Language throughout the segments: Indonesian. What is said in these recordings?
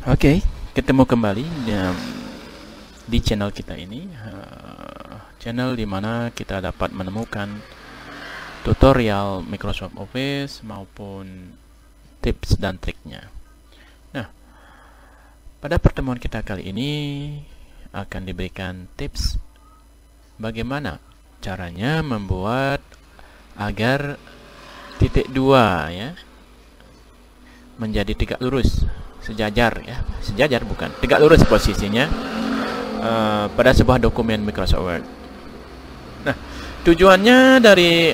Oke, ketemu kembali di channel kita ini, channel dimana kita dapat menemukan tutorial Microsoft Office maupun tips dan triknya. Nah, pada pertemuan kita kali ini akan diberikan tips bagaimana caranya membuat agar titik 2 ya menjadi tegak lurus, sejajar ya, sejajar bukan, tegak lurus posisinya pada sebuah dokumen Microsoft Word. Nah, tujuannya dari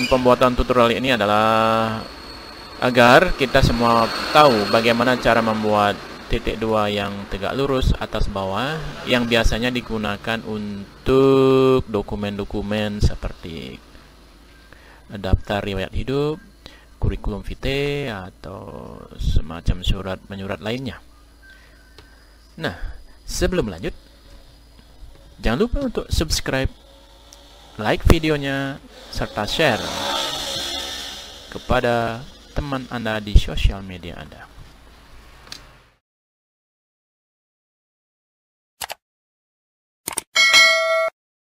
pembuatan tutorial ini adalah agar kita semua tahu bagaimana cara membuat titik 2 yang tegak lurus atas bawah yang biasanya digunakan untuk dokumen-dokumen seperti daftar riwayat hidup, kurikulum vitae, atau semacam surat menyurat lainnya. Nah, sebelum lanjut, jangan lupa untuk subscribe, like videonya, serta share kepada teman Anda di sosial media Anda.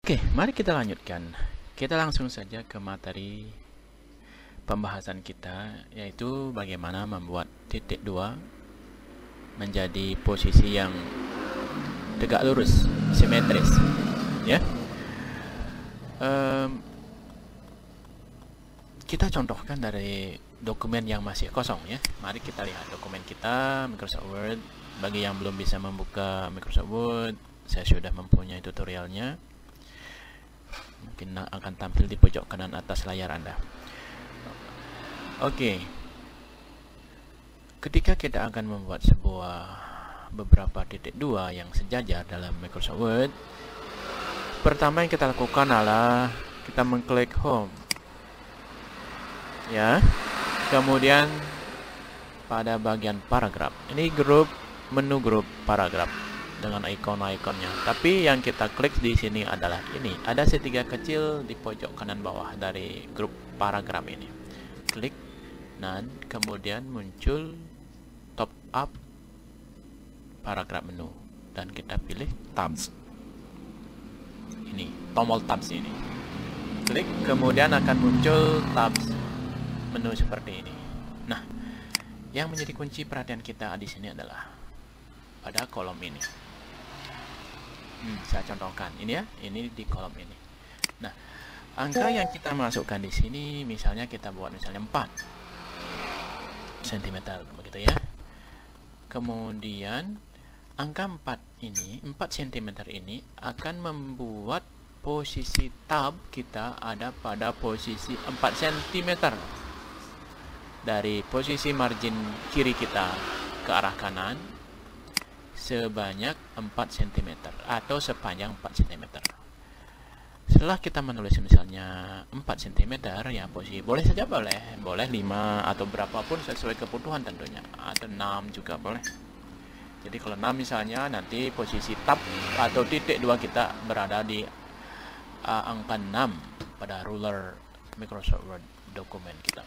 Oke, mari kita lanjutkan. Kita langsung saja ke materi pembahasan kita, yaitu bagaimana membuat titik 2 menjadi posisi yang tegak lurus, simetris ya. Kita contohkan dari dokumen yang masih kosong ya. Mari kita lihat dokumen kita Microsoft Word. Bagi yang belum bisa membuka Microsoft Word, saya sudah mempunyai tutorialnya, mungkin akan tampil di pojok kanan atas layar Anda. Oke, ketika kita akan membuat beberapa titik 2 yang sejajar dalam Microsoft Word, pertama yang kita lakukan adalah kita mengklik Home ya, kemudian pada bagian paragraf ini menu grup paragraf dengan ikon-ikonnya. Tapi yang kita klik di sini adalah ini, ada segitiga kecil di pojok kanan bawah dari grup paragraf ini. Klik dan kemudian muncul top up paragraf menu dan kita pilih tabs. Ini tombol tabs ini. Klik kemudian akan muncul tabs menu seperti ini. Nah, yang menjadi kunci perhatian kita di sini adalah pada kolom ini. Saya contohkan ini ya, ini di kolom ini. Nah, angka yang kita masukkan di sini, misalnya kita buat misalnya 4 cm begitu ya. Kemudian angka 4 cm ini akan membuat posisi tab kita ada pada posisi 4 cm dari posisi margin kiri kita ke arah kanan sebanyak 4 cm atau sepanjang 4 cm. Setelah kita menulis misalnya 4 cm ya, posisi boleh saja, boleh 5 atau berapapun sesuai kebutuhan tentunya, atau 6 juga boleh. Jadi kalau 6 misalnya, nanti posisi tab atau titik 2 kita berada di angka 6 pada ruler Microsoft Word dokumen kita.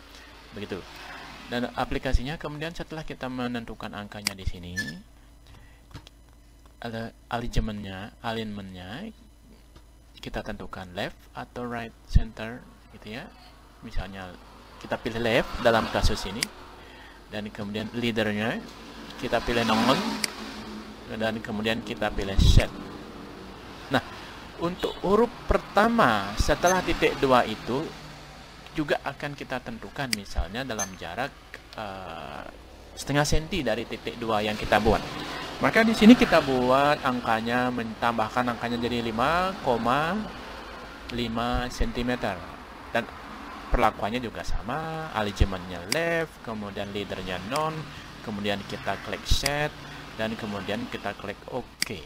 Begitu. Dan aplikasinya kemudian setelah kita menentukan angkanya di sini, ada alignmentnya kita tentukan left atau right center gitu ya. Misalnya kita pilih left dalam kasus ini, dan kemudian leadernya kita pilih non, dan kemudian kita pilih set. Nah, untuk huruf pertama setelah titik 2 itu juga akan kita tentukan misalnya dalam jarak setengah senti dari titik 2 yang kita buat. Maka di sini kita buat angkanya, menambahkan angkanya jadi 5,5 cm. Dan perlakuannya juga sama, alignmentnya left, kemudian leadernya non, kemudian kita klik set, dan kemudian kita klik OK.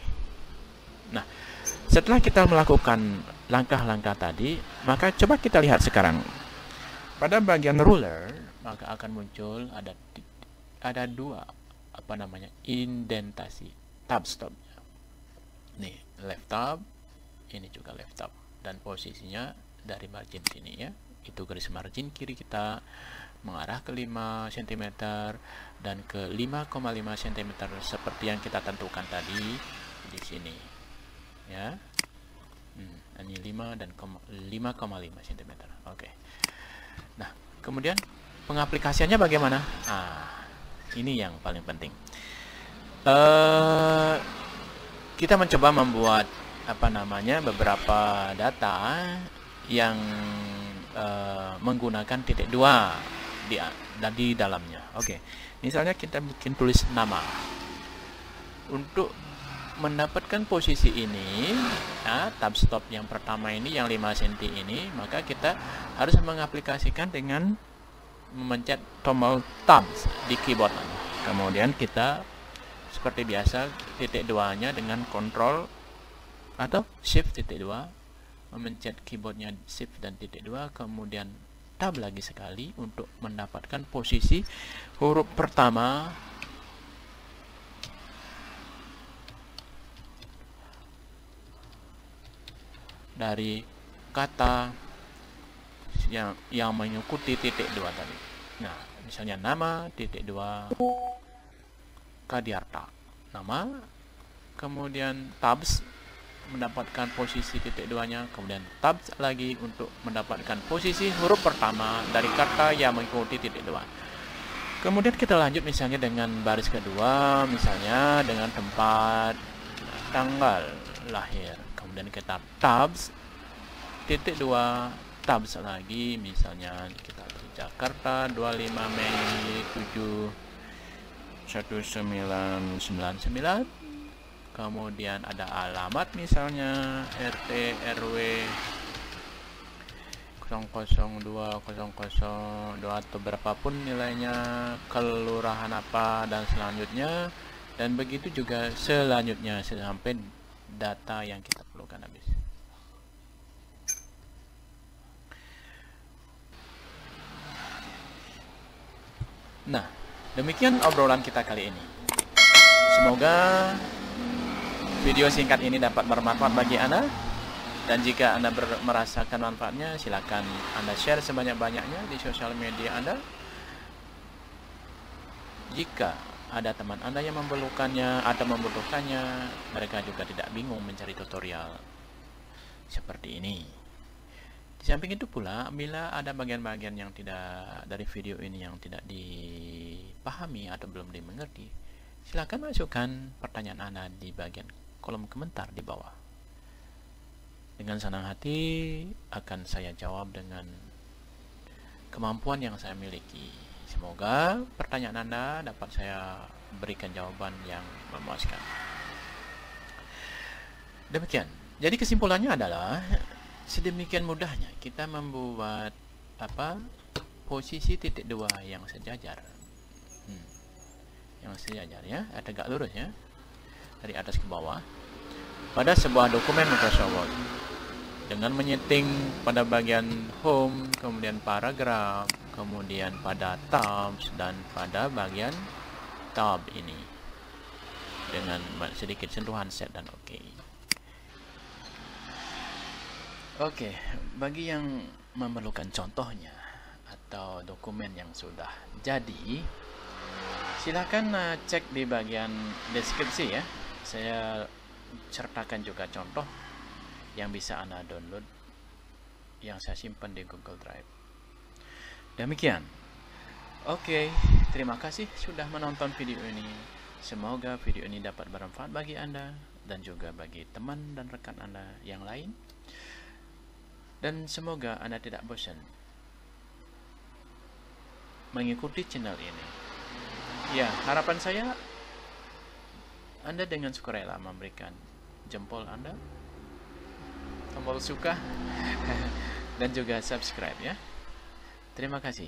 Nah, setelah kita melakukan langkah-langkah tadi, maka coba kita lihat sekarang. Pada bagian ruler, maka akan muncul ada 2 indentasi tab stopnya. Nih, left tab, ini juga left tab, dan posisinya dari margin sini ya, itu garis margin kiri kita mengarah ke 5 cm dan ke 5,5 cm seperti yang kita tentukan tadi di sini ya. Ini 5 dan 5,5 cm. Oke. Nah, kemudian pengaplikasiannya bagaimana? Ini yang paling penting. Kita mencoba membuat beberapa data yang menggunakan titik 2 di dalamnya. Oke. Misalnya kita bikin tulis nama. Untuk mendapatkan posisi ini, tab stop yang pertama ini yang 5 cm ini, maka kita harus mengaplikasikan dengan memencet tombol tab di keyboard. Kemudian kita seperti biasa titik 2-nya dengan kontrol atau shift titik 2, memencet keyboardnya shift dan titik 2, kemudian tab lagi sekali untuk mendapatkan posisi huruf pertama dari kata yang mengikuti titik 2 tadi. Nah, misalnya nama titik 2 Kadiarta. Nama, kemudian tabs mendapatkan posisi titik 2-nya, kemudian tabs lagi untuk mendapatkan posisi huruf pertama dari kata yang mengikuti titik 2. Kemudian kita lanjut misalnya dengan baris kedua, misalnya dengan tempat tanggal lahir. Kemudian kita tabs titik 2, tabs lagi, misalnya kita Jakarta 25 Mei 1999. Kemudian ada alamat misalnya RT RW 00200 atau berapapun nilainya, kelurahan apa dan selanjutnya, dan begitu juga selanjutnya sampai data yang kita perlukan habis. Nah, demikian obrolan kita kali ini. Semoga video singkat ini dapat bermanfaat bagi Anda, dan jika Anda merasakan manfaatnya, silakan Anda share sebanyak-banyaknya di sosial media Anda. Jika ada teman Anda yang memerlukannya atau membutuhkannya, mereka juga tidak bingung mencari tutorial seperti ini. Di samping itu pula, bila ada bagian-bagian yang tidak dari video ini yang tidak dipahami atau belum dimengerti, silakan masukkan pertanyaan Anda di bagian kolom komentar di bawah. Dengan senang hati akan saya jawab dengan kemampuan yang saya miliki. Semoga pertanyaan Anda dapat saya berikan jawaban yang memuaskan. Demikian. Jadi kesimpulannya adalah sedemikian mudahnya kita membuat posisi titik 2 yang sejajar. Yang sejajar ya, tegak lurus ya, dari atas ke bawah pada sebuah dokumen Microsoft Word, dengan menyeting pada bagian home, kemudian paragraf, kemudian pada tabs, dan pada bagian tab ini dengan sedikit sentuhan set dan OK. Oke, bagi yang memerlukan contohnya atau dokumen yang sudah jadi, silakan cek di bagian deskripsi ya. Saya sertakan juga contoh yang bisa Anda download, yang saya simpan di Google Drive. Demikian. Oke, terima kasih sudah menonton video ini. Semoga video ini dapat bermanfaat bagi Anda dan juga bagi teman dan rekan Anda yang lain. Dan semoga Anda tidak bosan mengikuti channel ini. Ya, harapan saya Anda dengan sukarela memberikan jempol Anda, tombol suka, dan juga subscribe ya. Terima kasih.